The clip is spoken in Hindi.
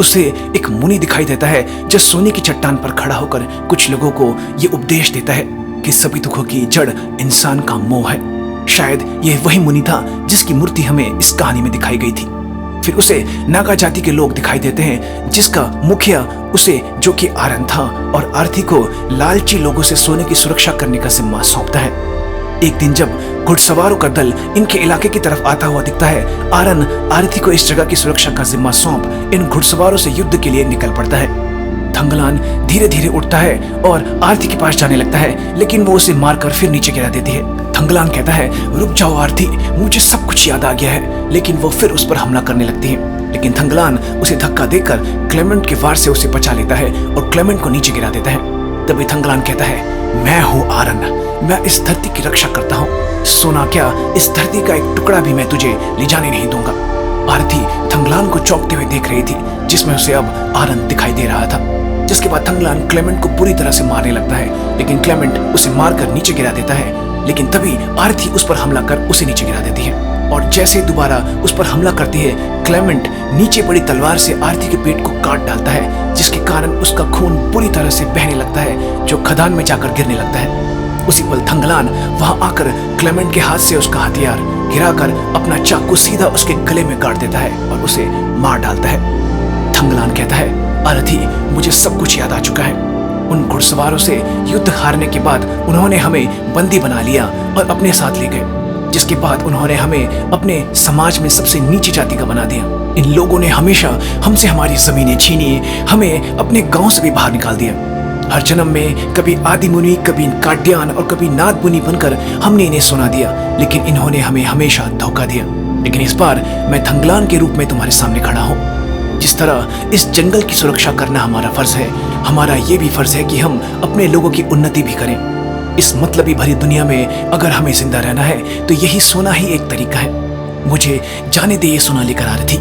उसे एक मुनि दिखाई देता है जो सोने की चट्टान पर खड़ा होकर कुछ लोगों को ये उपदेश देता है कि सभी दुखों की जड़ इंसान का मोह है। शायद यह वही मुनि था जिसकी मूर्ति हमें इस कहानी में दिखाई गई थी। फिर उसे नागा जाति के लोग दिखाई देते हैं जिसका मुखिया उसे, जो कि आरन था, और आरती को लालची लोगों से सोने की सुरक्षा करने का जिम्मा सौंपता है। एक दिन जब घुड़सवारों का दल इनके इलाके की तरफ आता हुआ दिखता है, आरन आरती को इस जगह की सुरक्षा का जिम्मा सौंप इन घुड़सवारों से युद्ध के लिए निकल पड़ता है। थंगलान धीरे धीरे उठता है और आरती के पास जाने लगता है, लेकिन वो उसे मारकर फिर नीचे गिरा देती है। थंगलान कहता है, रुक जाओ आरती, मुझे सब कुछ याद आ गया है। लेकिन वो फिर उस पर हमला करने लगती है, लेकिन थंगलान उसे धक्का देकर क्लेमेंट के वार से उसे बचा लेता है और क्लेमेंट को नीचे गिरा देता है। तभी थंगलान कहता है, मैं हूँ आरन, मैं इस धरती की रक्षा करता हूँ। सोना क्या, इस धरती का एक टुकड़ा भी मैं तुझे ले जाने नहीं दूंगा। आरती थंगलान को चौंकते हुए देख रही थी, जिसमें उसे अब आरन दिखाई दे रहा था। जिसके बाद थंगलान क्लेमेंट को बुरी तरह से मारने लगता है, लेकिन क्लेमेंट उसे मारकर नीचे गिरा देता है। लेकिन तभी आरती उस पर हमला कर उसे नीचे गिरा देती है, और जैसे दोबारा उस पर हमला करती है, क्लेमेंट नीचे पड़ी तलवार से आरती के पेट को काट डालता है, जिसके कारण उसका खून बुरी तरह से बहने लगता है, जो खदान में जाकर गिरने लगता है। उसी पल थंगलान वहां आकर क्लेमेंट के हाथ से उसका हथियार गिराकर अपना चाकू सीधा उसके गले में काट देता है और उसे मार डालता है। थंगलान कहता है, आरती, मुझे सब कुछ याद आ चुका है। उन घुड़सवारों से युद्ध हारने के बाद उन्होंने हमें बंदी बना लिया और अपने साथ ले गए, जिसके बाद उन्होंने हमें अपने समाज में सबसे नीची जाति का बना दिया। इन लोगों ने हमेशा हमसे हमारी जमीनें छीनी, हमें अपने गांव से भी बाहर निकाल दिया। हर जन्म में कभी आदि मुनि, कभी काट्यान और कभी नाद मुनि बनकर हमने इन्हें सुना दिया, लेकिन इन्होंने हमें हमेशा धोखा दिया। लेकिन इस बार मैं थंगलान के रूप में तुम्हारे सामने खड़ा हूँ। जिस तरह इस जंगल की सुरक्षा करना हमारा फर्ज है, हमारा ये भी फर्ज है कि हम अपने लोगों की उन्नति भी करें। इस मतलबी भरी दुनिया में अगर हमें जिंदा रहना है तो यही सोना ही एक तरीका है। मुझे जाने दे ये सोना लेकर आरती।